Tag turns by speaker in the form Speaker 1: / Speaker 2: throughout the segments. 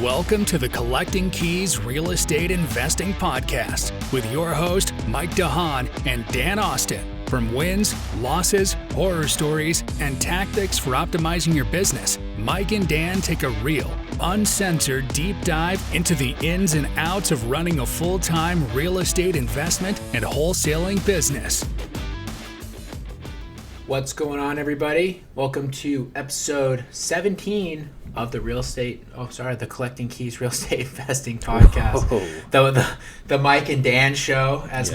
Speaker 1: Welcome to the Collecting Keys Real Estate Investing Podcast with your host, Mike DeHaan and Dan Austin. From wins, losses, horror stories, and tactics for optimizing your business, Mike and Dan take a real, uncensored deep dive into the ins and outs of running a full-time real estate investment and wholesaling business.
Speaker 2: What's going on, everybody? Welcome to episode 17 of the the Collecting Keys Real Estate Investing Podcast. The Mike and Dan show, as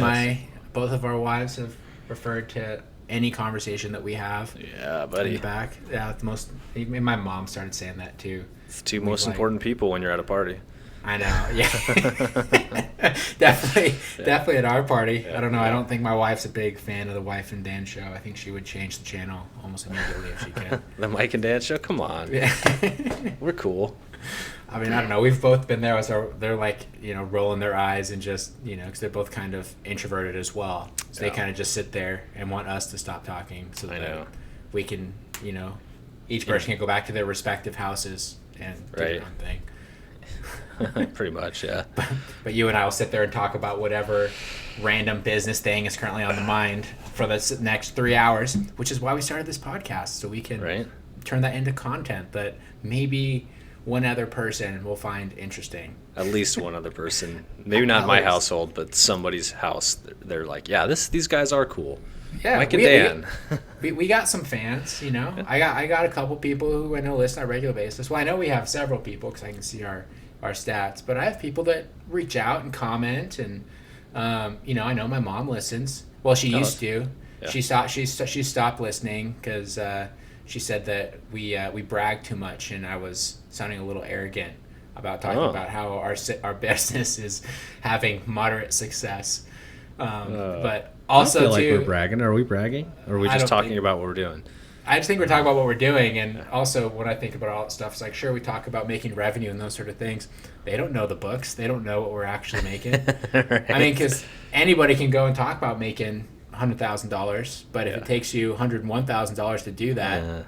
Speaker 2: both of our wives have referred to any conversation that we have.
Speaker 3: Yeah, buddy.
Speaker 2: In the back. Yeah, my mom started saying that too.
Speaker 3: It's two most important people when you're at a party.
Speaker 2: I know, yeah. Definitely at our party. I don't know. I don't think my wife's a big fan of the Wife and Dan show. I think she would change the channel almost immediately if she could.
Speaker 3: The Mike and Dan show? Come on.
Speaker 2: Yeah.
Speaker 3: We're cool.
Speaker 2: I mean, I don't know. We've both been there. They're like, rolling their eyes and just, because they're both kind of introverted as well. So they kind of just sit there and want us to stop talking so that we can, each person can go back to their respective houses and do their own thing.
Speaker 3: Pretty much, yeah.
Speaker 2: But you and I will sit there and talk about whatever random business thing is currently on the mind for the next 3 hours, which is why we started this podcast, so we can turn that into content that maybe one other person will find interesting.
Speaker 3: At least one other person. Maybe not my household, but somebody's house. They're like, yeah, these guys are cool.
Speaker 2: Yeah,
Speaker 3: Mike and Dan.
Speaker 2: We got some fans, I got a couple people who I know listen on a regular basis. Well, I know we have several people because I can see our stats, but I have people that reach out and comment, and I know my mom listens. Well, she used to. Yeah. She stopped listening because she said that we bragged too much, and I was sounding a little arrogant about talking about how our business is having moderate success. But also,
Speaker 4: I feel like we're bragging. Are we bragging?
Speaker 3: Or are we just talking about what we're doing?
Speaker 2: I just think we're talking about what we're doing, and also when I think about all that stuff, it's like, sure, we talk about making revenue and those sort of things. They don't know the books. They don't know what we're actually making. Right. I mean, because anybody can go and talk about making $100,000, but if it takes you $101,000 to do that,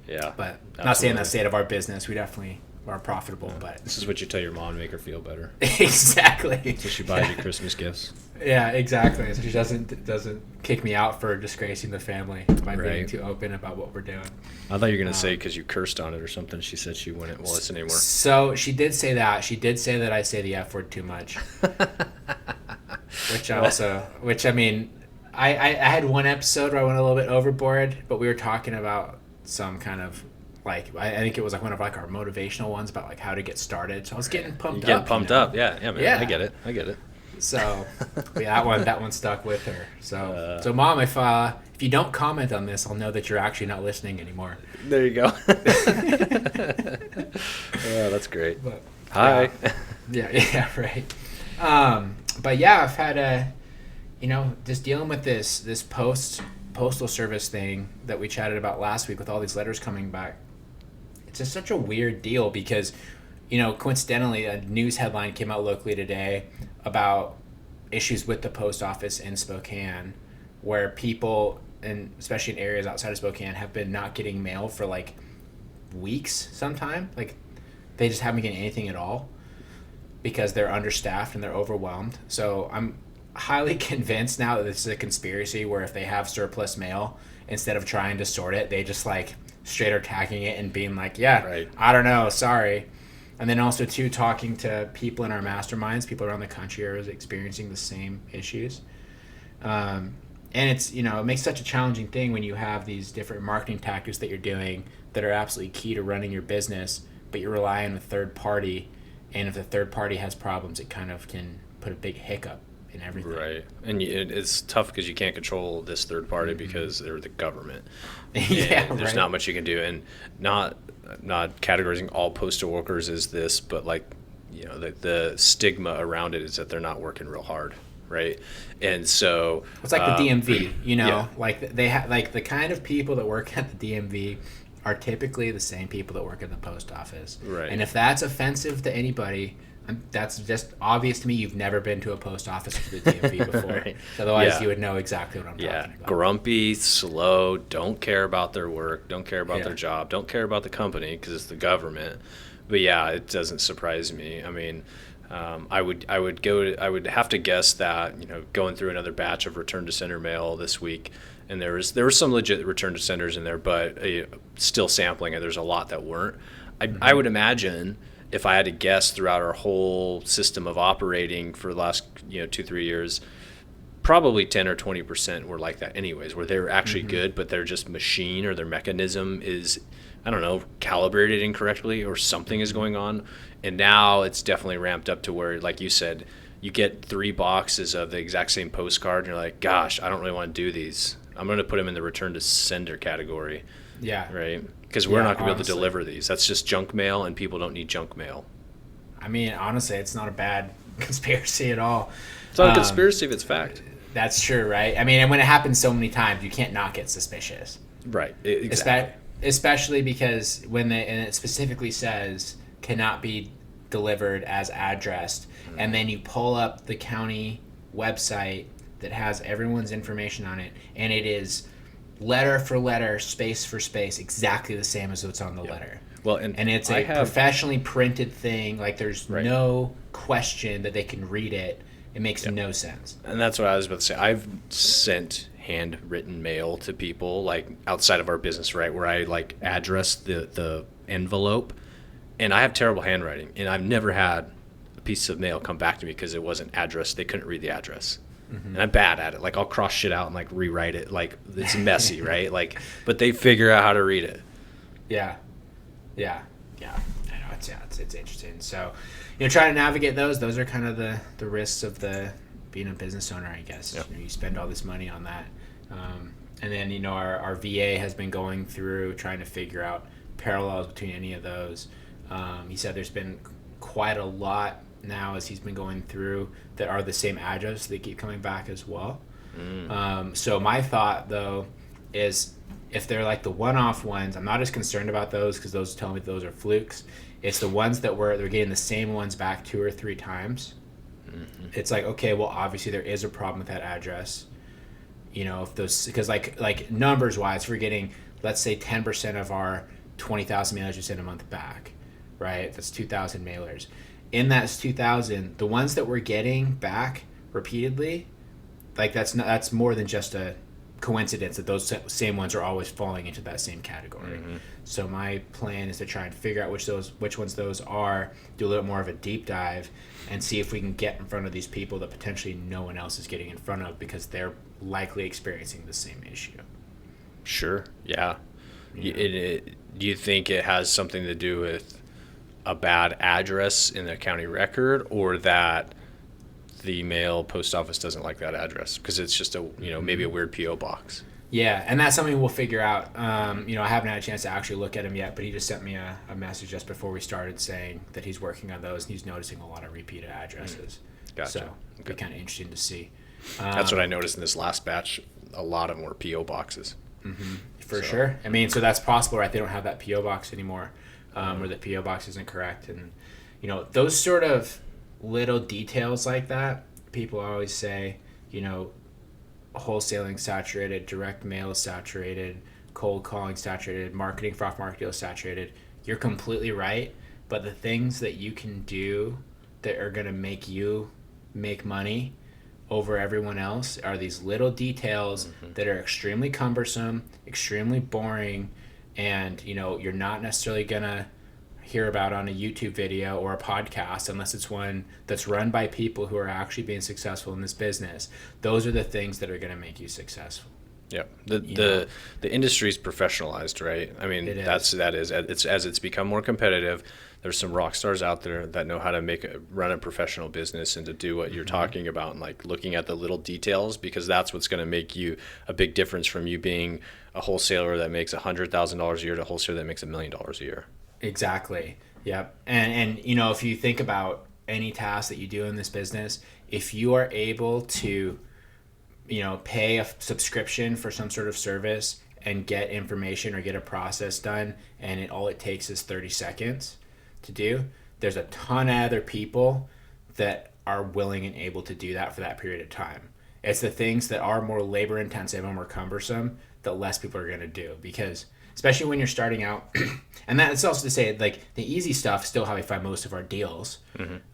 Speaker 2: but absolutely. Not saying that's the state of our business. We definitely are profitable, but
Speaker 4: this is what you tell your mom to make her feel better.
Speaker 2: Exactly.
Speaker 4: So she buys you Christmas gifts.
Speaker 2: Yeah, exactly. So she doesn't kick me out for disgracing the family by being too open about what we're doing.
Speaker 4: I thought you were gonna say because you cursed on it or something. She said she wouldn't listen anymore.
Speaker 2: So she did say that. She did say that I say the F word too much. Which I mean, I had one episode where I went a little bit overboard, but we were talking about some kind of I think it was one of our motivational ones about how to get started. So I was getting pumped up.
Speaker 3: Yeah, man. Yeah. I get it.
Speaker 2: So that one stuck with her. So Mom, if you don't comment on this, I'll know that you're actually not listening anymore.
Speaker 3: There you go. That's great. But, hi.
Speaker 2: Yeah, right. But yeah, I've had just dealing with this postal service thing that we chatted about last week with all these letters coming back. It's just such a weird deal because, coincidentally, a news headline came out locally today about issues with the post office in Spokane, where people, and especially in areas outside of Spokane, have been not getting mail for weeks sometime. They just haven't been getting anything at all because they're understaffed and they're overwhelmed. So I'm highly convinced now that this is a conspiracy where if they have surplus mail, instead of trying to sort it, they just straight are tagging it and being I don't know, sorry. And then also too, talking to people in our masterminds, people around the country are experiencing the same issues. And it's, it makes such a challenging thing when you have these different marketing tactics that you're doing that are absolutely key to running your business, but you're relying on a third party. And if the third party has problems, it kind of can put a big hiccup in everything.
Speaker 3: Right. And it's tough because you can't control this third party because they're the government. There's not much you can do. And not categorizing all postal workers as this, but the stigma around it is that they're not working real hard. Right. And so
Speaker 2: it's the DMV, they have the kind of people that work at the DMV are typically the same people that work at the post office.
Speaker 3: Right.
Speaker 2: And if that's offensive to anybody, That's just obvious to me. You've never been to a post office or to the DMV before. Right. Otherwise, you would know exactly what I'm talking about.
Speaker 3: Grumpy, slow, don't care about their work, don't care about their job, don't care about the company because it's the government. But yeah, it doesn't surprise me. I mean, I would have to guess that, you know, going through another batch of return to sender mail this week, and there were some legit return to senders in there, but still sampling it. There's a lot that weren't. I would imagine, if I had to guess, throughout our whole system of operating for the last 2-3 years, probably 10 or 20% were like that anyways, where they're actually good, but they're just machine or their mechanism is, I don't know, calibrated incorrectly or something is going on. And now it's definitely ramped up to where, like you said, you get 3 boxes of the exact same postcard and you're like, gosh, I don't really want to do these. I'm going to put them in the return to sender category.
Speaker 2: Yeah.
Speaker 3: Right? Because we're not going to be able to deliver these. That's just junk mail, and people don't need junk mail.
Speaker 2: I mean, honestly, it's not a bad conspiracy at all.
Speaker 3: It's not a conspiracy if it's fact.
Speaker 2: That's true, right? I mean, and when it happens so many times, you can't not get suspicious.
Speaker 3: Right. Exactly.
Speaker 2: Especially because and it specifically says cannot be delivered as addressed, and then you pull up the county website that has everyone's information on it, and it is letter for letter, space for space, exactly the same as what's on the letter. Well, and it's a professionally printed thing. Like, there's no question that they can read it. It makes no sense.
Speaker 3: And that's what I was about to say. I've sent handwritten mail to people, like, outside of our business, right, where I, like, address the envelope, and I have terrible handwriting, and I've never had a piece of mail come back to me because it wasn't addressed. They couldn't read the address. And I'm bad at it. Like, I'll cross shit out and, like, rewrite it. Like, it's messy, right? Like, but they figure out how to read it.
Speaker 2: Yeah. I know, it's interesting. So, trying to navigate those are kind of the risks of being a business owner, I guess. Yep. You spend all this money on that. And then, our VA has been going through trying to figure out parallels between any of those. He said there's been quite a lot now as he's been going through that are the same address. They keep coming back as well. So my thought, though, is if they're like the one-off ones, I'm not as concerned about those because those tell me those are flukes. It's the ones that they're getting the same ones back 2 or 3 times. It's like, okay, well, obviously there is a problem with that address. If those, because like numbers wise, we're getting, let's say 10% of our 20,000 mailers we send a month back, right? That's 2,000 mailers. In that 2,000, the ones that we're getting back repeatedly, like that's more than just a coincidence that those same ones are always falling into that same category. So my plan is to try and figure out which ones those are, do a little more of a deep dive, and see if we can get in front of these people that potentially no one else is getting in front of because they're likely experiencing the same issue.
Speaker 3: Sure. Yeah. Do you think it has something to do with a bad address in the county record, or that the mail post office doesn't like that address because it's just maybe a weird PO box?
Speaker 2: Yeah, and that's something we'll figure out. I haven't had a chance to actually look at him yet, but he just sent me a message just before we started saying that he's working on those and he's noticing a lot of repeated addresses.
Speaker 3: Gotcha.
Speaker 2: So it'll be kind of interesting to see.
Speaker 3: That's what I noticed in this last batch. A lot of them were PO boxes.
Speaker 2: For sure. I mean, so that's possible, right? They don't have that PO box anymore. Or the PO box isn't correct, and those sort of little details like that, people always say, wholesaling saturated, direct mail is saturated, cold calling saturated, marketing for off-market deals saturated. You're completely right, but the things that you can do that are going to make you make money over everyone else are these little details that are extremely cumbersome, extremely boring, and you're not necessarily gonna hear about on a YouTube video or a podcast unless it's one that's run by people who are actually being successful in this business. Those are the things that are gonna make you successful.
Speaker 3: Yeah, the industry's professionalized, right? I mean, it's become more competitive. There's some rock stars out there that know how to run a professional business and to do what you're talking about, and like looking at the little details, because that's what's going to make you a big difference from you being a wholesaler that makes $100,000 a year to a wholesaler that makes $1 million a year.
Speaker 2: Exactly. Yep. And if you think about any task that you do in this business, if you are able to pay a subscription for some sort of service and get information or get a process done, and all it takes is 30 seconds to do, there's a ton of other people that are willing and able to do that for that period of time. It's the things that are more labor intensive and more cumbersome that less people are going to do, because especially when you're starting out, and that's also to say, like, the easy stuff is still how we find most of our deals.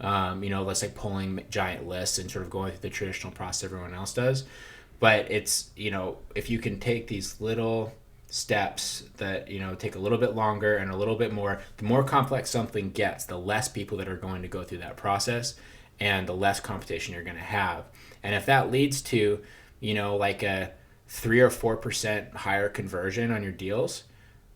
Speaker 2: Let's like pulling giant lists and sort of going through the traditional process everyone else does. But it's, if you can take these little steps that, take a little bit longer and a little bit more, the more complex something gets, the less people that are going to go through that process and the less competition you're going to have. And if that leads to, like a 3 or 4% higher conversion on your deals,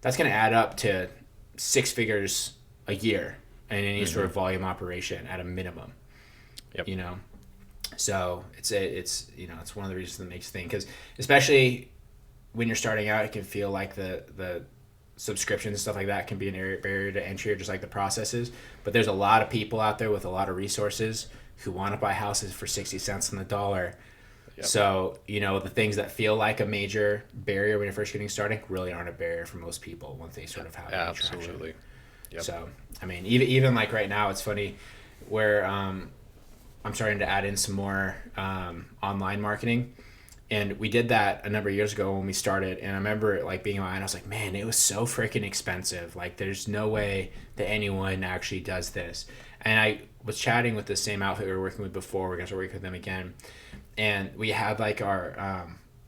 Speaker 2: that's going to add up to 6 figures a year in any sort of volume operation at a minimum.
Speaker 3: Yep.
Speaker 2: So it's one of the reasons that makes the thing, because especially when you're starting out, it can feel like the subscriptions and stuff like that can be an barrier to entry, just like the processes. But there's a lot of people out there with a lot of resources who want to buy houses for 60 cents on the dollar.
Speaker 3: Yep.
Speaker 2: So, the things that feel like a major barrier when you're first getting started really aren't a barrier for most people once they sort of have
Speaker 3: Absolutely.
Speaker 2: Yep. So, I mean, even like right now, it's funny where I'm starting to add in some more online marketing. And we did that a number of years ago when we started. And I remember like being online, I was like, man, it was so freaking expensive. Like, there's no way that anyone actually does this. And I was chatting with the same outfit we were working with before. We're going to start working with them again. And we had like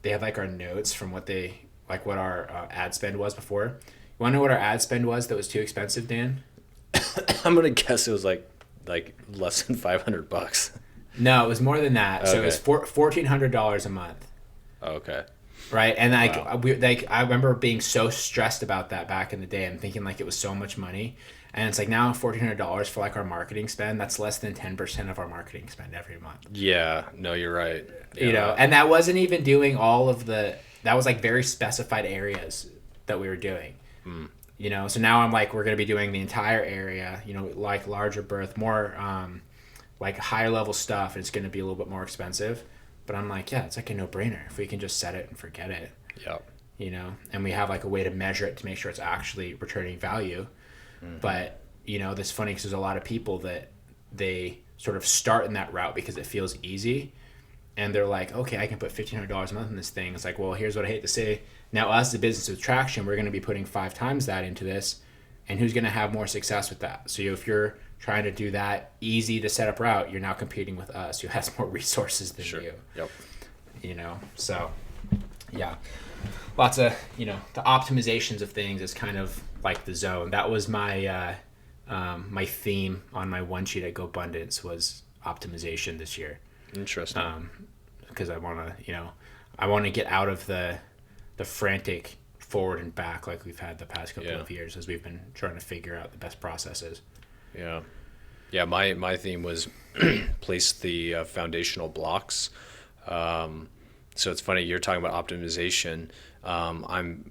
Speaker 2: they had like our notes from what our ad spend was before. You want to know what our ad spend was that was too expensive, Dan?
Speaker 3: I'm going to guess it was like less than $500.
Speaker 2: No, it was more than that.
Speaker 3: Okay.
Speaker 2: So it was $1,400 a month.
Speaker 3: Okay.
Speaker 2: Right. And
Speaker 3: Wow.
Speaker 2: I remember being so stressed about that back in the day and thinking like it was so much money. And it's like now $1,400 for like our marketing spend. That's less than 10% of our marketing spend every month.
Speaker 3: Yeah. No, you're right. Yeah.
Speaker 2: And that wasn't even doing all of that was like very specified areas that we were doing. So now I'm like, we're going to be doing the entire area, like larger berth, more like higher level stuff. And it's going to be a little bit more expensive. But I'm like, yeah, it's like a no-brainer if we can just set it and forget it.
Speaker 3: Yeah.
Speaker 2: And we have like a way to measure it to make sure it's actually returning value. But, that's funny because there's a lot of people that they sort of start in that route because it feels easy. And they're like, okay, I can put $1,500 a month in this thing. It's like, well, here's what I hate to say. Now, us, the business with traction, we're going to be putting 5 times that into this. And who's going to have more success with that? So if you're trying to do that easy to set up route, you're now competing with us who has more resources than you.
Speaker 3: Yep.
Speaker 2: So yeah, lots of, the optimizations of things is kind of like the zone. That was my, my theme on my one sheet at GoBundance was optimization this year.
Speaker 3: Interesting.
Speaker 2: Because I want to get out of the frantic forward and back like we've had the past couple of years as we've been trying to figure out the best processes.
Speaker 3: Yeah, my theme was place the foundational blocks. So it's funny you're talking about optimization.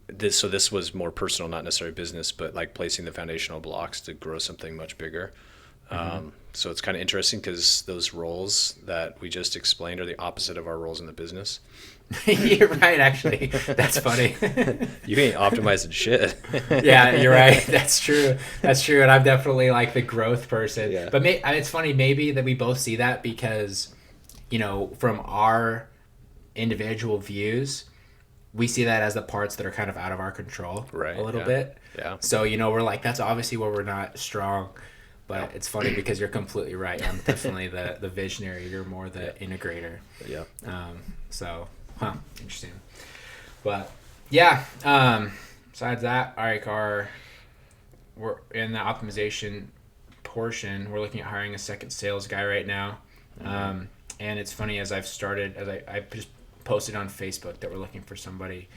Speaker 3: This was more personal, not necessarily business, but like placing the foundational blocks to grow something much bigger. So it's kind of interesting because those roles that we just explained are the opposite of our roles in the business.
Speaker 2: You're right, actually. That's funny.
Speaker 3: You ain't optimizing shit.
Speaker 2: Yeah, you're right. That's true. And I'm definitely like the growth person.
Speaker 3: Yeah.
Speaker 2: But it's funny maybe that we both see that because, from our individual views, we see that as the parts that are kind of out of our control a little bit.
Speaker 3: Yeah.
Speaker 2: So, we're like, that's obviously where we're not strong. But it's funny because you're completely right. I'm definitely the visionary. You're more the integrator.
Speaker 3: Yeah.
Speaker 2: So, interesting. But yeah, besides that, we're in the optimization portion. We're looking at hiring a second sales guy right now. And it's funny I just posted on Facebook that we're looking for somebody.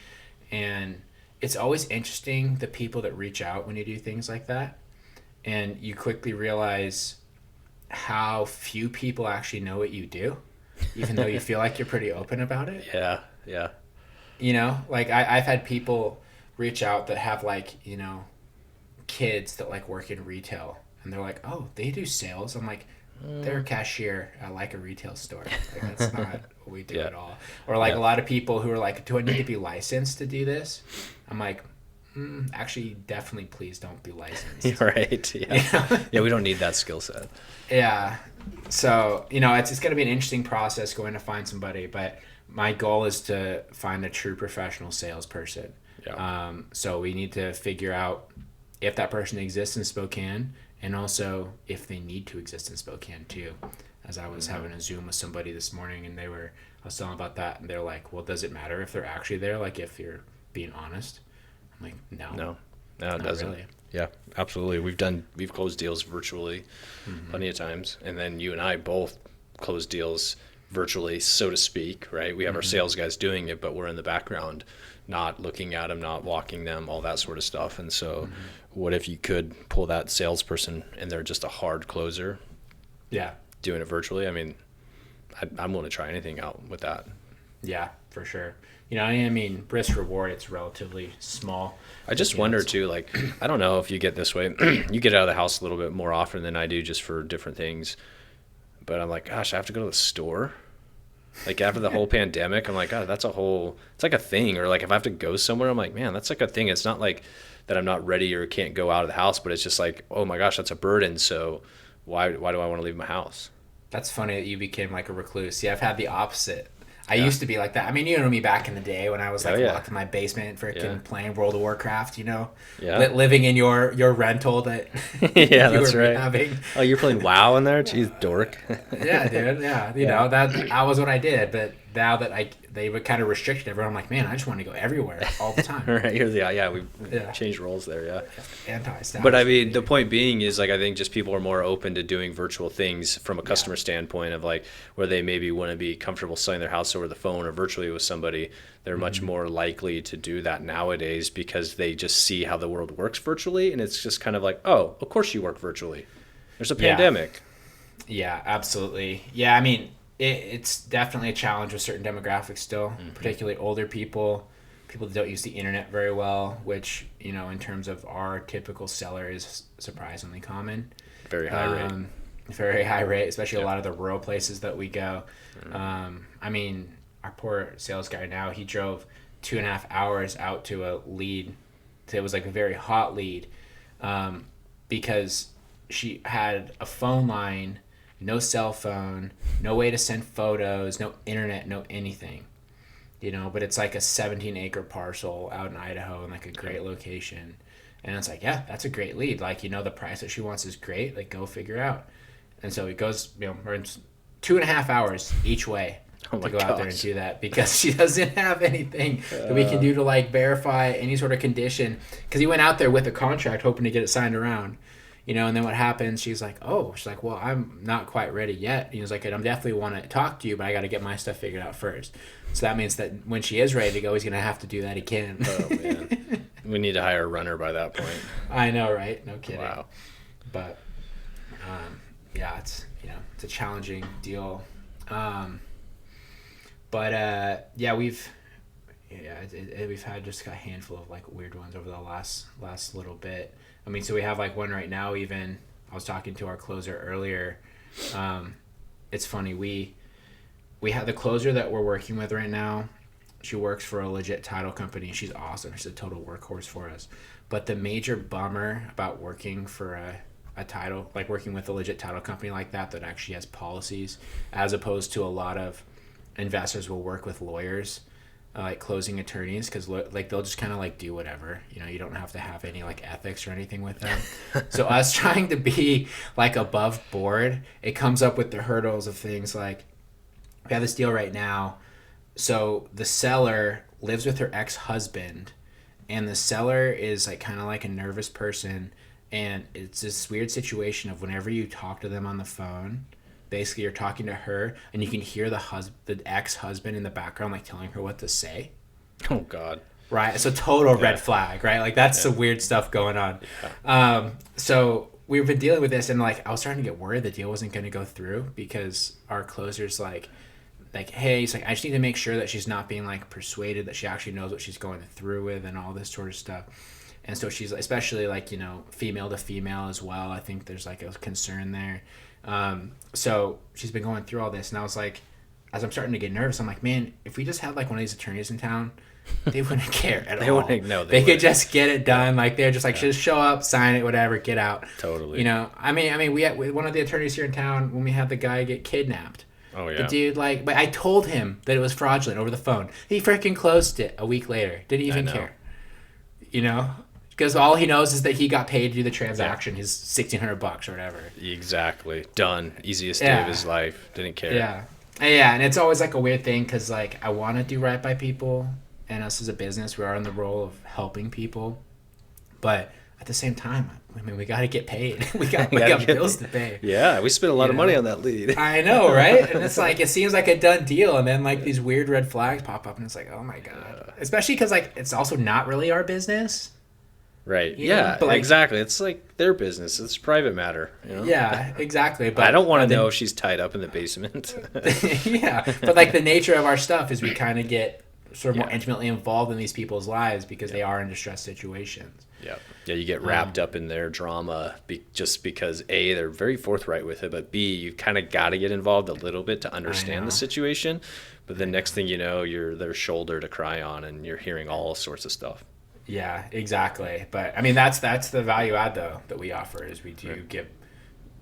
Speaker 2: And it's always interesting the people that reach out when you do things like that. And you quickly realize how few people actually know what you do, even though you feel like you're pretty open about it.
Speaker 3: Yeah.
Speaker 2: Like I've had people reach out that have like, kids that like work in retail and they're like, oh, they do sales. I'm like, they're a cashier at like a retail store. Like that's not what we do at all. Or like a lot of people who are like, do I need to be licensed to do this? I'm like, Actually, definitely, please don't be licensed.
Speaker 3: Right. Yeah. Yeah, we don't need that skill set.
Speaker 2: Yeah. So, it's going to be an interesting process going to find somebody, but my goal is to find a true professional salesperson.
Speaker 3: Yeah.
Speaker 2: So we need to figure out if that person exists in Spokane, and also if they need to exist in Spokane too. As I was having a Zoom with somebody this morning, and I was telling about that, and they're like, well, does it matter if they're actually there? Like, if you're being honest? I'm like, no,
Speaker 3: it doesn't.
Speaker 2: Really.
Speaker 3: Yeah, absolutely. We've closed deals virtually plenty of times, and then you and I both closed deals virtually, so to speak, right? We have our sales guys doing it, but we're in the background, not looking at them, not walking them, all that sort of stuff. And so what if you could pull that salesperson and they're just a hard closer?
Speaker 2: Yeah.
Speaker 3: Doing it virtually. I mean, I'm willing to try anything out with that.
Speaker 2: Yeah, for sure. I mean, risk reward, it's relatively small.
Speaker 3: I just wonder too, like, I don't know if you get this way. You get out of the house a little bit more often than I do, just for different things. But I'm like, gosh, I have to go to the store. Like, after the whole pandemic, I'm like, God, it's like a thing. Or like, if I have to go somewhere, I'm like, man, that's like a thing. It's not like that I'm not ready or can't go out of the house, but it's just like, oh my gosh, that's a burden. So why do I want to leave my house?
Speaker 2: That's funny that you became like a recluse. See, I've had the opposite. I used to be like that. I mean, you know me back in the day when I was like locked in my basement freaking playing World of Warcraft, living in your rental that
Speaker 3: yeah,
Speaker 2: you
Speaker 3: that's
Speaker 2: were
Speaker 3: right.
Speaker 2: having.
Speaker 3: Oh, you're playing WoW in there? Jeez, dork.
Speaker 2: Yeah, dude. Yeah, know that was what I did. But now that they would kind of restricted everyone, I'm like, man, I just want to go everywhere all the time.
Speaker 3: Right, we changed roles there. Yeah,
Speaker 2: anti-establishment.
Speaker 3: But I mean, the point being is, like, I think just people are more open to doing virtual things from a customer standpoint of, like, where they maybe want to be comfortable selling their house over the phone or virtually with somebody. They're much more likely to do that nowadays because they just see how the world works virtually, and it's just kind of like, oh, of course you work virtually. There's a pandemic.
Speaker 2: Yeah, absolutely. Yeah, I mean, it's definitely a challenge with certain demographics still, particularly older people that don't use the internet very well, which, in terms of our typical seller is surprisingly common.
Speaker 3: Very high rate.
Speaker 2: Very high rate, especially a lot of the rural places that we go. I mean, our poor sales guy now, he drove 2.5 hours out to a lead. It was like a very hot lead because she had a phone line, no cell phone, no way to send photos, no internet, no anything. But it's like a 17-acre parcel out in Idaho in like a great location. And it's like, yeah, that's a great lead. Like, the price that she wants is great. Like, go figure out. And so it goes, we're in 2.5 hours each way to go out there and do that because she doesn't have anything that we can do to like verify any sort of condition. Because he went out there with a contract hoping to get it signed around. And then what happens, she's like, well, I'm not quite ready yet. He was like, I definitely want to talk to you, but I got to get my stuff figured out first. So that means that when she is ready to go, he's going to have to do that again.
Speaker 3: Oh, man. We need to hire a runner by that point.
Speaker 2: I know, right? No kidding.
Speaker 3: Wow.
Speaker 2: But, it's, it's a challenging deal. We've had just a handful of like weird ones over the last little bit. I mean, so we have like one right now. Even I was talking to our closer earlier. It's funny. We have the closer that we're working with right now. She works for a legit title company. She's awesome. She's a total workhorse for us. But the major bummer about working for a title, like working with a legit title company like that actually has policies, as opposed to a lot of investors will work with lawyers. Like closing attorneys, because like they'll just kind of like do whatever, you don't have to have any like ethics or anything with them. So us trying to be like above board, it comes up with the hurdles of things like we have this deal right now. So the seller lives with her ex-husband, and the seller is like kind of like a nervous person, and it's this weird situation of whenever you talk to them on the phone, basically you're talking to her and you can hear the ex-husband in the background like telling her what to say.
Speaker 3: Oh God.
Speaker 2: Right. It's a total red flag, right? Like that's the weird stuff going on. Yeah. So we've been dealing with this, and like I was starting to get worried the deal wasn't going to go through because our closer's like, hey, he's like, I just need to make sure that she's not being like persuaded, that she actually knows what she's going through with and all this sort of stuff. And so she's especially like, female to female as well. I think there's like a concern there. So she's been going through all this, and I was like, as I'm starting to get nervous, I'm like, man, if we just had like one of these attorneys in town, they wouldn't care at
Speaker 3: They
Speaker 2: all.
Speaker 3: wouldn't. No,
Speaker 2: they could just get it done. Like they're just like, just show up, sign it, whatever, get out.
Speaker 3: Totally.
Speaker 2: You know, I mean, we had one of the attorneys here in town when we had the guy get kidnapped.
Speaker 3: Oh yeah.
Speaker 2: The dude, like, but I told him that it was fraudulent over the phone. He freaking closed it a week later. Didn't even care. You know, because all he knows is that he got paid to do the transaction. His $1,600 or whatever.
Speaker 3: Exactly. Done. Easiest day of his life. Didn't care.
Speaker 2: Yeah. Yeah, and it's always like a weird thing because like I want to do right by people, and us as a business, we are in the role of helping people, but at the same time, I mean, we got to get paid. we got bills to pay.
Speaker 3: Yeah, we spent a lot of money on that lead.
Speaker 2: I know, right? And it's like it seems like a done deal, and then like these weird red flags pop up, and it's like, oh my god. Especially because like it's also not really our business.
Speaker 3: Right.
Speaker 2: You know?
Speaker 3: Yeah.
Speaker 2: Like,
Speaker 3: exactly. It's like their business. It's a private matter. You know?
Speaker 2: Yeah. Exactly. But
Speaker 3: I don't want to know if she's tied up in the basement.
Speaker 2: Yeah, but like the nature of our stuff is we kind of get sort of more intimately involved in these people's lives because they are in distressed situations.
Speaker 3: Yeah. Yeah, you get wrapped up in their drama just because A, they're very forthright with it, but B, you kind of got to get involved a little bit to understand the situation. But the next thing you know, you're their shoulder to cry on, and you're hearing all sorts of stuff.
Speaker 2: Yeah, exactly. But I mean, that's the value add though that we offer is we do give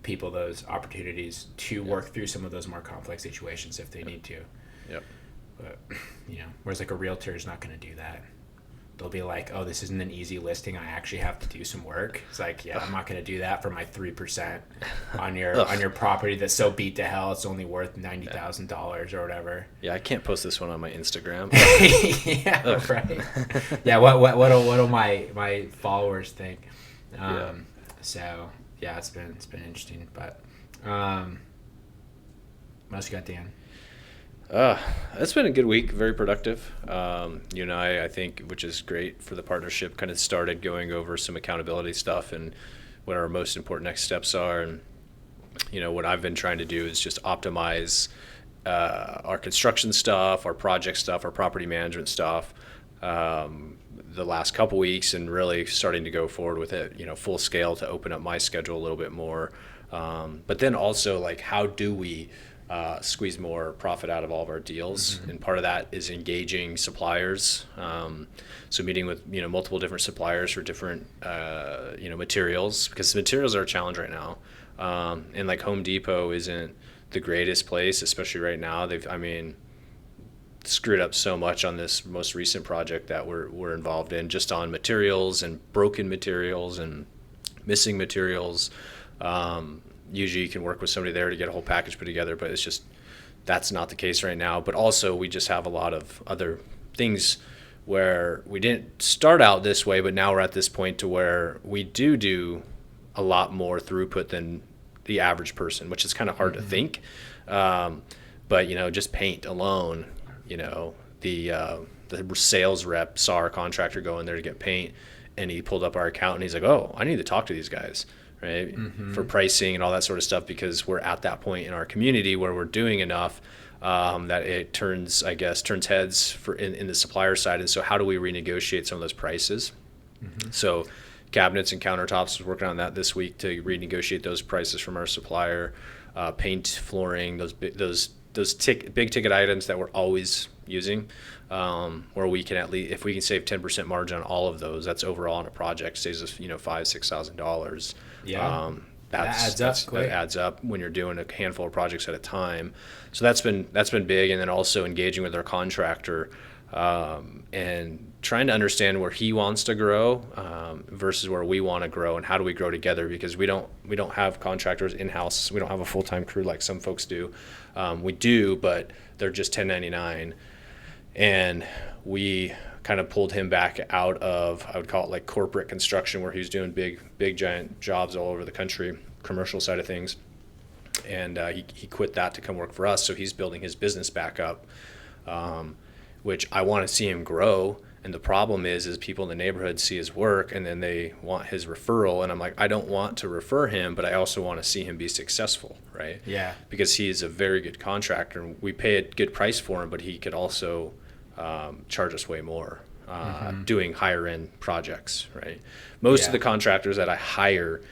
Speaker 2: people those opportunities to work through some of those more complex situations if they need to.
Speaker 3: Yep.
Speaker 2: But you know, whereas like a realtor is not going to do that. They'll be like, oh, this isn't an easy listing. I actually have to do some work. It's like, yeah, I'm not going to do that for my 3% on your property that's so beat to hell. It's only worth $90,000 or whatever.
Speaker 3: Yeah, I can't post this one on my Instagram.
Speaker 2: Yeah, right. Yeah, what'll my followers think? So yeah, it's been interesting. But what else you got, Dan?
Speaker 3: It's been a good week, very productive. You and I think, which is great for the partnership, kind of started going over some accountability stuff and what our most important next steps are. And, you know, what I've been trying to do is just optimize our construction stuff, our project stuff, our property management stuff the last couple weeks, and really starting to go forward with it, you know, full scale to open up my schedule a little bit more. But then also, like, how do we squeeze more profit out of all of our deals? And part of that is engaging suppliers. So meeting with, you know, multiple different suppliers for different, you know, materials, because the materials are a challenge right now. And like Home Depot isn't the greatest place, especially right now. They've, I mean, screwed up so much on this most recent project that we're involved in, just on materials and broken materials and missing materials. Usually you can work with somebody there to get a whole package put together, but it's just, that's not the case right now. But also we just have a lot of other things where we didn't start out this way, but now we're at this point to where we do a lot more throughput than the average person, which is kind of hard to think. But, you know, just paint alone, you know, the sales rep saw our contractor go in there to get paint, and he pulled up our account and he's like, oh, I need to talk to these guys. Right, for pricing and all that sort of stuff, because we're at that point in our community where we're doing enough that it turns heads for in the supplier side. And so how do we renegotiate some of those prices? So cabinets and countertops, was working on that this week to renegotiate those prices from our supplier. Paint, flooring, those big ticket items that we're always using, where we can, at least if we can save 10% margin on all of those, that's overall on a project saves us, you know, $5,000-$6,000. Yeah, that adds up when you're doing a handful of projects at a time. So that's been big. And then also engaging with our contractor and trying to understand where he wants to grow versus where we want to grow, and how do we grow together, because we don't have contractors in-house. We don't have a full-time crew like some folks do. We do, but they're just 1099. And we kind of pulled him back out of, I would call it like corporate construction, where he was doing big giant jobs all over the country, commercial side of things. And he quit that to come work for us. So he's building his business back up, which I want to see him grow. And the problem is people in the neighborhood see his work and then they want his referral. And I'm like, I don't want to refer him, but I also want to see him be successful, right? Yeah. Because he's a very good contractor, and we pay a good price for him, but he could also charge us way more doing higher end projects, right? Most of the contractors that I hire,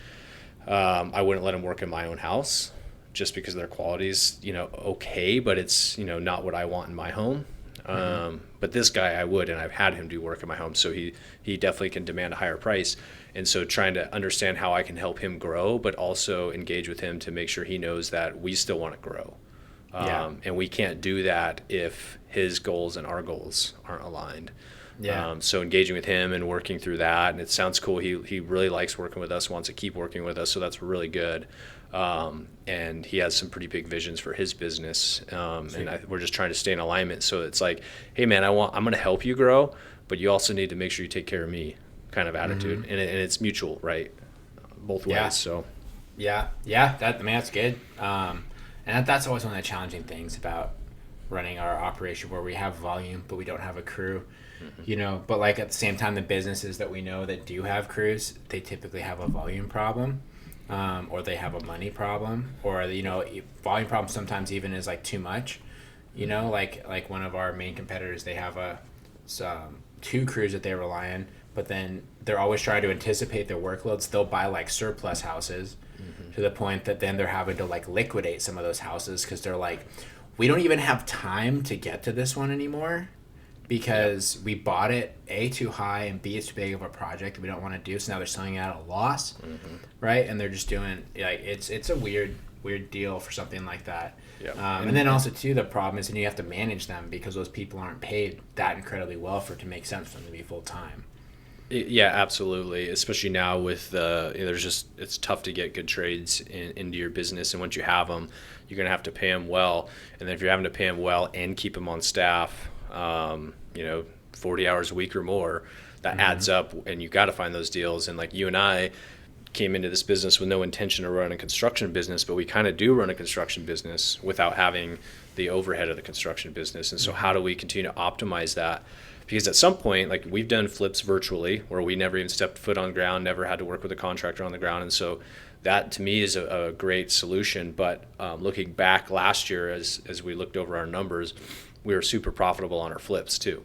Speaker 3: I wouldn't let them work in my own house, just because their quality's, okay, but it's, not what I want in my home. But this guy I would, and I've had him do work in my home, so he definitely can demand a higher price. And so trying to understand how I can help him grow, but also engage with him to make sure he knows that we still want to grow. And we can't do that if his goals and our goals aren't aligned. So engaging with him and working through that, and it sounds cool. He really likes working with us, wants to keep working with us, so that's really good. And he has some pretty big visions for his business, and we're just trying to stay in alignment. So it's like, hey man, I'm going to help you grow, but you also need to make sure you take care of me, kind of attitude, and it's mutual, right? Both ways. So
Speaker 2: that's good. And that's always one of the challenging things about running our operation, where we have volume but we don't have a crew. But like at the same time, the businesses that we know that do have crews, they typically have a volume problem, or they have a money problem, or volume problem sometimes even is like too much. Like one of our main competitors, they have two crews that they rely on, but then they're always trying to anticipate their workloads. They'll buy like surplus houses to the point that then they're having to like liquidate some of those houses because they're like, we don't even have time to get to this one anymore because we bought it A, too high, and B, it's too big of a project that we don't want to do. So now they're selling it at a loss, right? And they're just doing like it's a weird deal for something like that. And then also too, the problem is then you have to manage them because those people aren't paid that incredibly well for it to make sense for them to be full time.
Speaker 3: Yeah, absolutely. Especially now with it's tough to get good trades into your business, and once you have them, you're gonna have to pay them well. And then if you're having to pay them well and keep them on staff, 40 hours a week or more, that adds up, and you got to find those deals. And like you and I came into this business with no intention of running a construction business, but we kind of do run a construction business without having the overhead of the construction business. And so how do we continue to optimize that? Because at some point, like we've done flips virtually where we never even stepped foot on ground, never had to work with a contractor on the ground. And so that to me is a great solution. But looking back last year, as we looked over our numbers, we were super profitable on our flips too.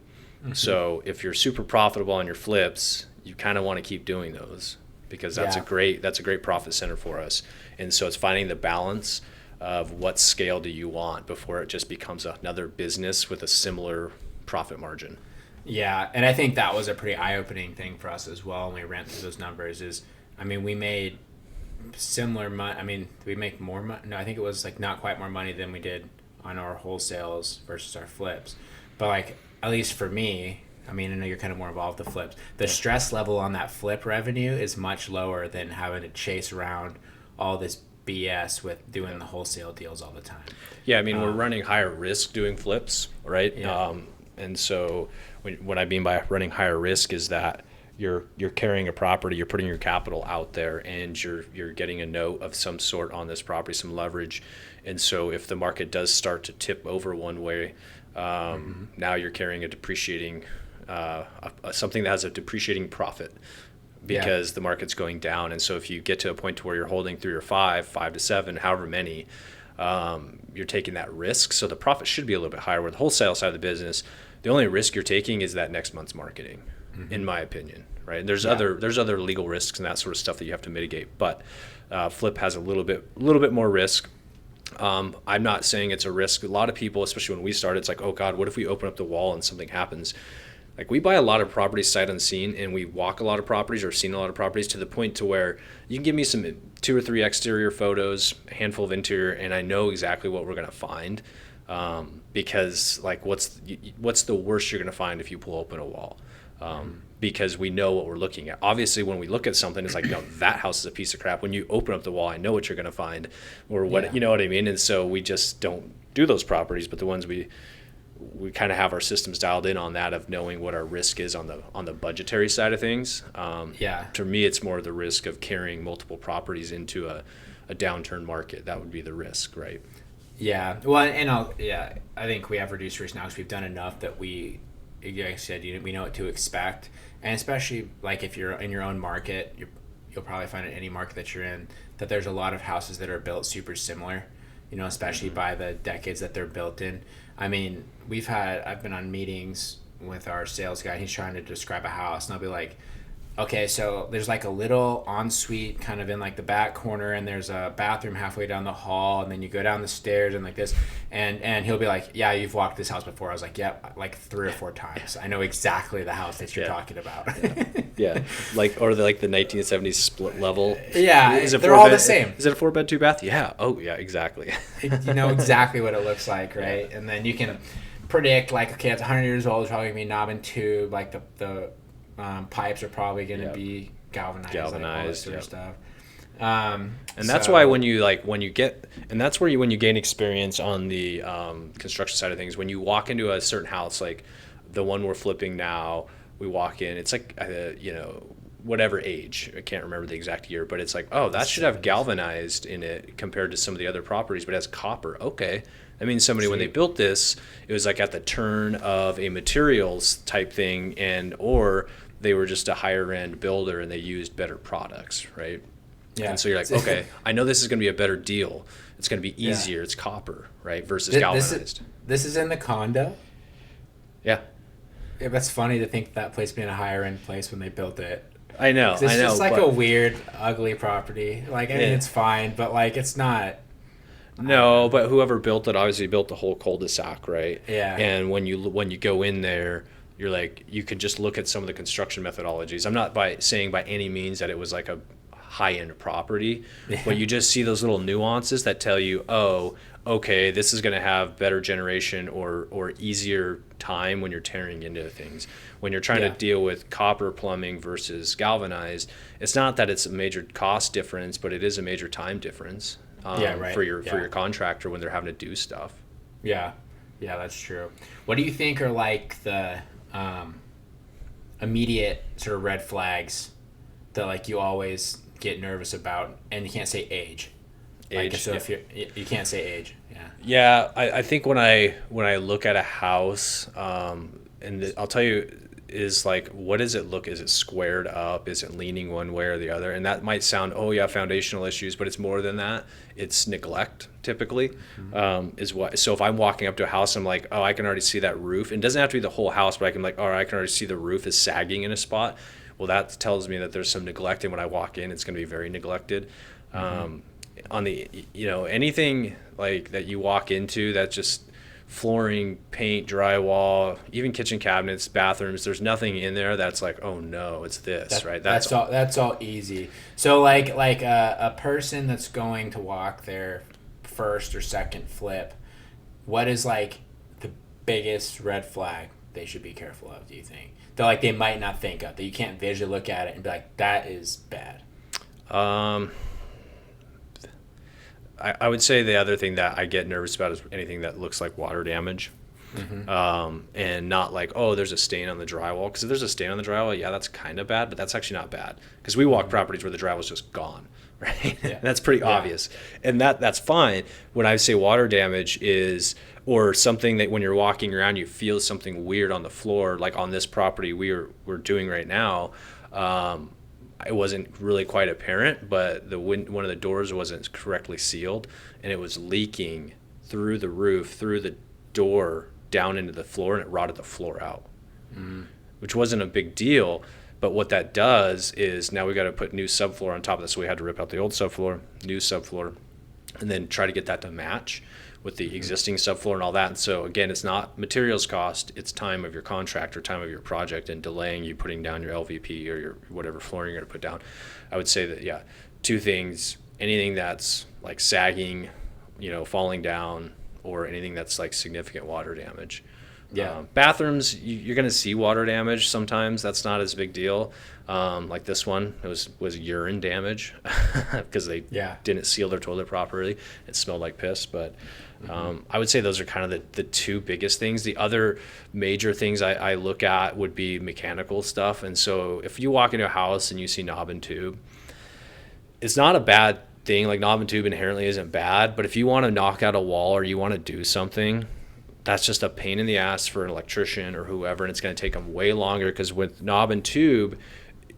Speaker 3: So if you're super profitable on your flips, you kind of want to keep doing those because that's a great profit center for us. And so it's finding the balance of what scale do you want before it just becomes another business with a similar profit margin.
Speaker 2: Yeah, and I think that was a pretty eye-opening thing for us as well when we ran through those numbers we made similar money. We make more money. No, I think it was like not quite more money than we did on our wholesales versus our flips. But like, at least for me, I know you're kind of more involved with the flips. The stress level on that flip revenue is much lower than having to chase around all this BS with doing the wholesale deals all the time. Yeah,
Speaker 3: we're running higher risk doing flips, right?
Speaker 2: Yeah.
Speaker 3: And so what I mean by running higher risk is that you're carrying a property, you're putting your capital out there, and you're getting a note of some sort on this property, some leverage. And so if the market does start to tip over one way, now you're carrying a depreciating, something that has a depreciating profit because the market's going down. And so if you get to a point to where you're holding 3 or 5 to 7, however many, you're taking that risk. So the profit should be a little bit higher. Where the wholesale side of the business, the only risk you're taking is that next month's marketing, in my opinion, right? And there's other legal risks and that sort of stuff that you have to mitigate. But flip has a little bit more risk. I'm not saying it's a risk. A lot of people, especially when we started, it's like, oh God, what if we open up the wall and something happens? Like we buy a lot of properties sight unseen, and we walk a lot of properties or seen a lot of properties to the point to where you can give me some 2 or 3 exterior photos, a handful of interior, and I know exactly what we're going to find. Because like what's the worst you're going to find if you pull open a wall? Because we know what we're looking at. Obviously, when we look at something, it's like, no, that house is a piece of crap. When you open up the wall, I know what you're going to find, or what you know what I mean. And so we just don't do those properties. But the ones we kind of have our systems dialed in on that of knowing what our risk is on the budgetary side of things. To me, it's more the risk of carrying multiple properties into a downturn market. That would be the risk, right?
Speaker 2: Yeah. Well, and I think we have reduced risk now because we've done enough that we, like I said, we know what to expect. And especially like if you're in your own market, you'll probably find in any market that you're in that there's a lot of houses that are built super similar, especially by the decades that they're built in. I've been on meetings with our sales guy. He's trying to describe a house, and I'll be like, okay, so there's like a little ensuite kind of in like the back corner, and there's a bathroom halfway down the hall, and then you go down the stairs and like this, and he'll be like, yeah, you've walked this house before. I was like, yep, like 3 or 4 times. I know exactly the house that you're talking about.
Speaker 3: Yeah, like or like the 1970s split level.
Speaker 2: Yeah,
Speaker 3: is it
Speaker 2: they're all the same.
Speaker 3: Is it a 4-bed 2-bath? Yeah. Oh yeah, exactly.
Speaker 2: You know exactly what it looks like, right? And then you can predict like, okay, it's 100 years old. It's probably gonna be knob and tube. Like the pipes are probably going to be galvanized, like all that sort of stuff.
Speaker 3: And that's why when you gain experience on the construction side of things, when you walk into a certain house, like the one we're flipping now, we walk in, it's like, whatever age, I can't remember the exact year, but it's like, oh, that should have galvanized in it compared to some of the other properties, but it has copper. Okay. That means somebody, when they built this, it was like at the turn of a materials type thing, or they were just a higher end builder and they used better products, right? Yeah. And so you're like, okay, I know this is going to be a better deal. It's going to be easier. It's copper, right? Versus galvanized.
Speaker 2: This is in the condo?
Speaker 3: Yeah.
Speaker 2: Yeah, that's funny to think that place being a higher end place when they built it.
Speaker 3: I know.
Speaker 2: It's just like a weird, ugly property. Like, I mean, it's fine, but like, it's not.
Speaker 3: No, but whoever built it obviously built the whole cul-de-sac, right?
Speaker 2: Yeah.
Speaker 3: And when you go in there, you're like, you can just look at some of the construction methodologies. I'm not saying by any means that it was like a high-end property, but you just see those little nuances that tell you, oh, okay, this is going to have better generation or easier time when you're tearing into things. When you're trying to deal with copper plumbing versus galvanized, it's not that it's a major cost difference, but it is a major time difference for your contractor when they're having to do stuff.
Speaker 2: Yeah, that's true. What do you think are like the immediate sort of red flags that like you always get nervous about? And you can't say age. Like, so if you can't say age.
Speaker 3: Yeah, I think when I look at a house, and I'll tell you, is like, what does it look? Is it squared up? Is it leaning one way or the other? And that might sound, foundational issues, but it's more than that. It's neglect typically, is what. So if I'm walking up to a house, I'm like, oh, I can already see that roof. And it doesn't have to be the whole house, but I can I can already see the roof is sagging in a spot. Well, that tells me that there's some neglect, and when I walk in, it's going to be very neglected. On the, anything like that you walk into that's just flooring, paint, drywall, even kitchen cabinets, bathrooms, there's nothing in there that's like, oh no, it's this, right?
Speaker 2: That's all easy. So like a person that's going to walk their first or second flip, what is like the biggest red flag they should be careful of, do you think? That they might not think of, that you can't visually look at it and be like, that is bad?
Speaker 3: I would say the other thing that I get nervous about is anything that looks like water damage. And not like, oh, there's a stain on the drywall. Because if there's a stain on the drywall, that's kind of bad, but that's actually not bad. Because we walk properties where the drywall's just gone, right? Yeah. That's pretty obvious. And that's fine. When I say water damage is, or something that when you're walking around, you feel something weird on the floor, like on this property we're doing right now. It wasn't really quite apparent, but one of the doors wasn't correctly sealed, and it was leaking through the roof, through the door, down into the floor, and it rotted the floor out, which wasn't a big deal. But what that does is now we got to put new subfloor on top of this. So we had to rip out the old subfloor, new subfloor, and then try to get that to match with the existing subfloor and all that. And so again, it's not materials cost, it's time of your contractor, time of your project, and delaying you putting down your LVP or your whatever flooring you're going to put down. I would say that, two things: anything that's like sagging, falling down, or anything that's like significant water damage. Bathrooms, you're going to see water damage sometimes. That's not as big deal. Like this one, it was urine damage because they didn't seal their toilet properly. It smelled like piss. But I would say those are kind of the two biggest things. The other major things I look at would be mechanical stuff. And so if you walk into a house and you see knob and tube, it's not a bad thing. Like, knob and tube inherently isn't bad. But if you want to knock out a wall or you want to do something, that's just a pain in the ass for an electrician or whoever, and it's going to take them way longer, because with knob and tube,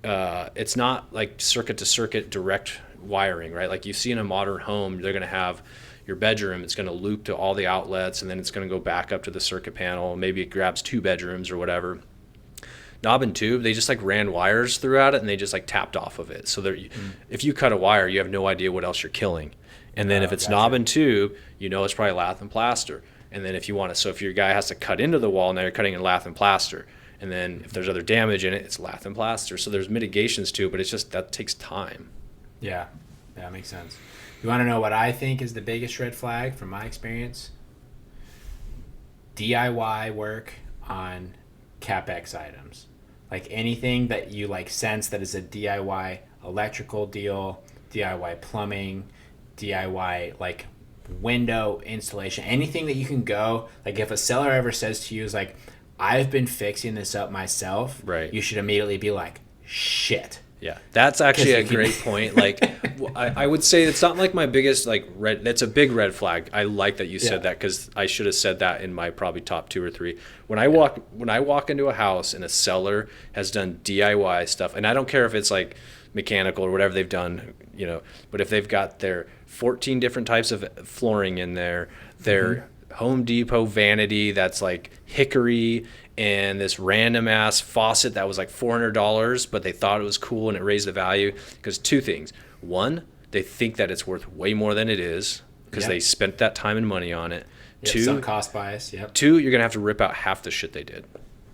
Speaker 3: it's not like circuit to circuit direct wiring, right? Like you see in a modern home, they're going to have your bedroom, it's going to loop to all the outlets, and then it's going to go back up to the circuit panel. Maybe it grabs 2 bedrooms or whatever. knob and tube, they just like ran wires throughout it and they just like tapped off of it. So if you cut a wire, you have no idea what else you're killing. And then if it's knob and tube, you know it's probably lath and plaster. And then if you want to, so if your guy has to cut into the wall, now you're cutting in lath and plaster. And then if there's other damage in it, it's lath and plaster. So there's mitigations to it, but it's just that takes time.
Speaker 2: Yeah, that makes sense. You want to know what I think is the biggest red flag from my experience? DIY work on CapEx items. Like anything that you like sense that is a DIY electrical deal, DIY plumbing, DIY like window installation, anything that you can go, like if a seller ever says to you is like, I've been fixing this up myself,
Speaker 3: right,
Speaker 2: you should immediately be like, shit.
Speaker 3: Yeah, that's actually a great point. Like, I would say it's not like my biggest like red. That's a big red flag. I like that you said that because I should have said that in my probably top 2 or 3. When I walk into a house and a seller has done DIY stuff, and I don't care if it's like mechanical or whatever they've done, you know, but if they've got their 14 different types of flooring in there, their Home Depot vanity that's like hickory, and this random ass faucet that was like $400, but they thought it was cool and it raised the value because 2 things. 1, they think that it's worth way more than it is because they spent that time and money on it. 2,
Speaker 2: some cost bias.
Speaker 3: 2, you're gonna have to rip out half the shit they did.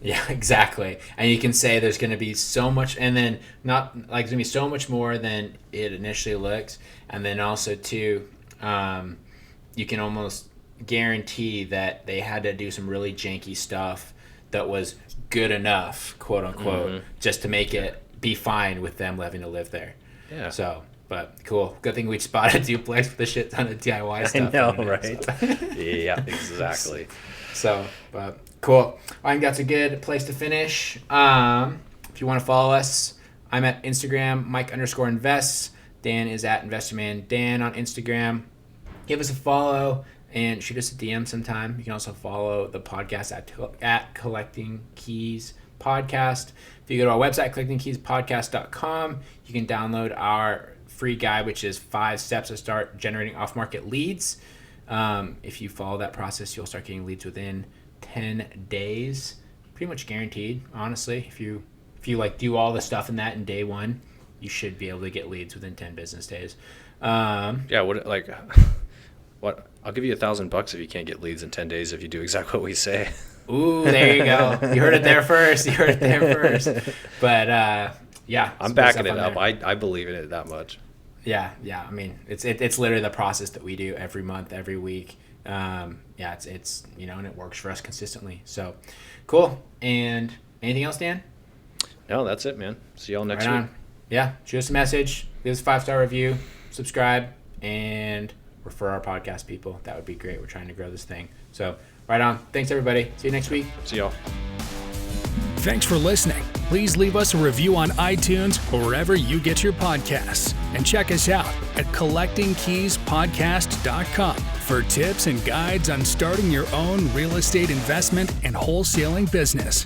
Speaker 2: Yeah, exactly. And you can say there's going to be so much, and then not like there's going to be so much more than it initially looks. And then also too, you can almost guarantee that they had to do some really janky stuff that was good enough, quote unquote, just to make it be fine with them having to live there. Yeah. So, but cool. Good thing we spotted duplex with a shit ton of DIY stuff.
Speaker 3: I know, right? So. Yeah, exactly.
Speaker 2: So, but cool. I think that's a good place to finish. If you want to follow us, I'm at Instagram, Mike_invests. Dan is at InvestorManDan on Instagram. Give us a follow and shoot us a DM sometime. You can also follow the podcast at Collecting Keys Podcast. If you go to our website, collectingkeyspodcast.com, you can download our free guide, which is 5 steps to start generating off-market leads. If you follow that process, you'll start getting leads within 10 days. Pretty much guaranteed, honestly. If you like do all the stuff in that in day 1, you should be able to get leads within 10 business days.
Speaker 3: What? I'll give you $1,000 if you can't get leads in 10 days if you do exactly what we say.
Speaker 2: Ooh, there you go. You heard it there first. But yeah,
Speaker 3: I'm backing it up. I believe in it that much.
Speaker 2: Yeah. I mean, it's literally the process that we do every month, every week. It's and it works for us consistently. So cool. And anything else, Dan?
Speaker 3: No, that's it, man. See y'all next week.
Speaker 2: Yeah, shoot us a message, give us a 5-star review, subscribe, and refer our podcast people. That would be great. We're trying to grow this thing. So right on. Thanks, everybody. See you next week.
Speaker 3: See y'all.
Speaker 1: Thanks for listening. Please leave us a review on iTunes or wherever you get your podcasts. And check us out at collectingkeyspodcast.com for tips and guides on starting your own real estate investment and wholesaling business.